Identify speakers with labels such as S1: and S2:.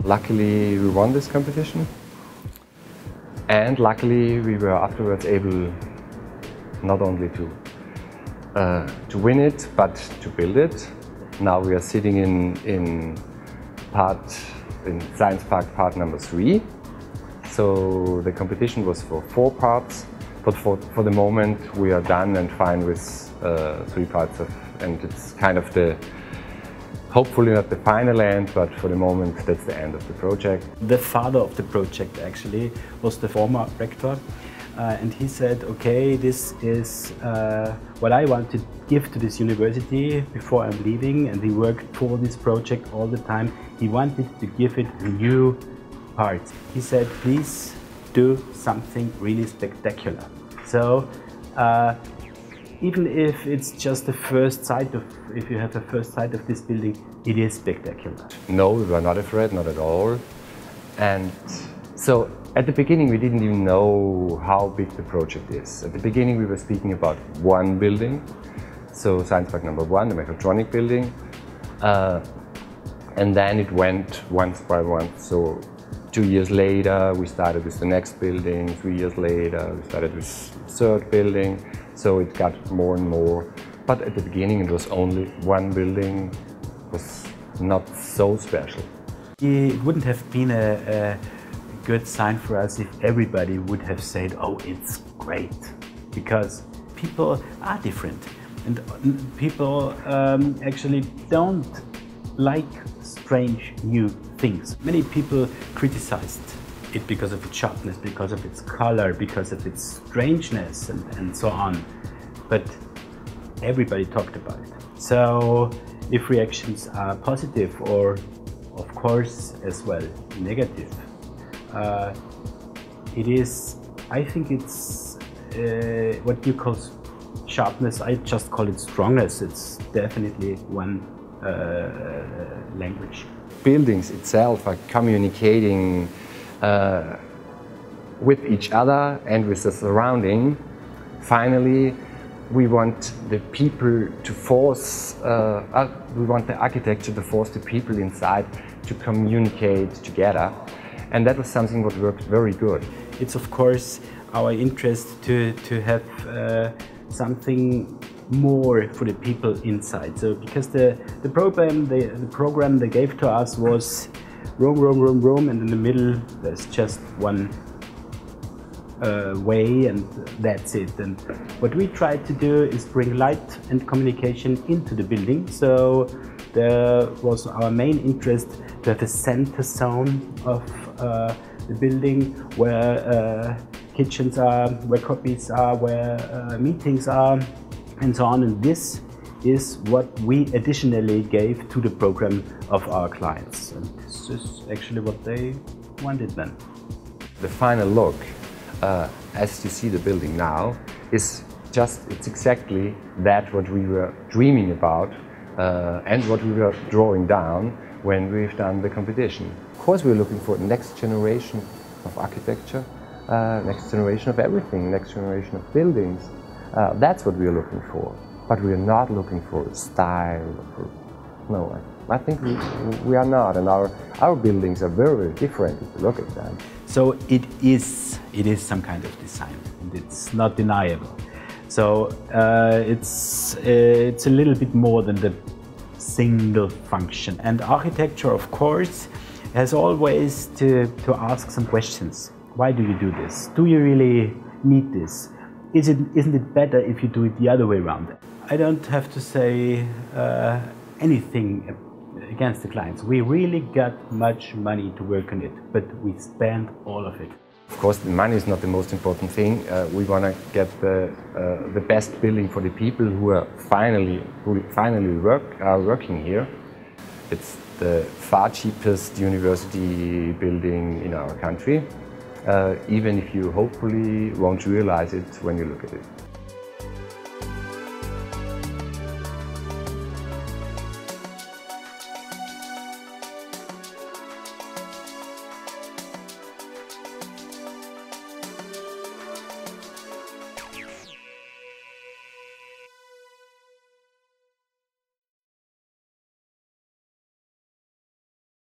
S1: luckily we won this competition, and luckily we were afterwards able not only to win it, but to build it. Now we are sitting in Science Park part number 3. So the competition was for 4 parts, but for the moment we are done and fine with 3 parts and it's kind of hopefully not the final end, but for the moment that's the end of the project.
S2: The father of the project actually was the former rector, and he said, okay, this is what I want to give to this university before I'm leaving, and he worked for this project all the time. He wanted to give it a new part. He said, please do something really spectacular. So even if it's just the first sight of, if you have a first sight of this building, it is spectacular.
S1: No, we were not afraid, not at all. And so at the beginning we didn't even know how big the project is. At the beginning we were speaking about 1 building, so Science Park number 1, the mechatronic building. And then it went once by once. So 2 years later we started with the next building, 3 years later we started with the 3rd building. So it got more and more, but at the beginning it was only 1 building, was not so special.
S2: It wouldn't have been a good sign for us if everybody would have said, oh, it's great, because people are different and people actually don't like strange new things. Many people criticized it because of its sharpness, because of its color, because of its strangeness and so on. But everybody talked about it. So if reactions are positive or of course as well negative, it is, I think it's what you call sharpness, I just call it strongness. It's definitely one language.
S1: Buildings itself are communicating with each other and with the surrounding. Finally, we want the people to force, we want the architecture to force the people inside to communicate together. And that was something that worked very good. It's of course our interest to have something more for the people inside. So because the program they gave to us was room, and in the middle there's just one way and that's it. And what we tried to do is bring light and communication into the building. So there was our main interest to have a center zone of the building where kitchens are, where copies are, where meetings are, and so on. And this is what we additionally gave to the program of our clients. And this is actually what they wanted then. The final look, as you see the building now, is it's exactly that what we were dreaming about and what we were drawing down when we've done the competition. Of course we're looking for the next generation of architecture, next generation of everything, next generation of buildings. That's what we are looking for. But we are not looking for a style. No, I think we are not, and our buildings are very, very different if you look at them. So it is some kind of design, and it's not deniable. So it's a little bit more than the single function. And architecture, of course, has always to ask some questions. Why do you do this? Do you really need this? Isn't it better if you do it the other way around? I don't have to say anything against the clients. We really got much money to work on it, but we spent all of it. Of course, the money is not the most important thing. We want to get the best building for the people who finally are working here. It's the far cheapest university building in our country, even if you hopefully won't realize it when you look at it.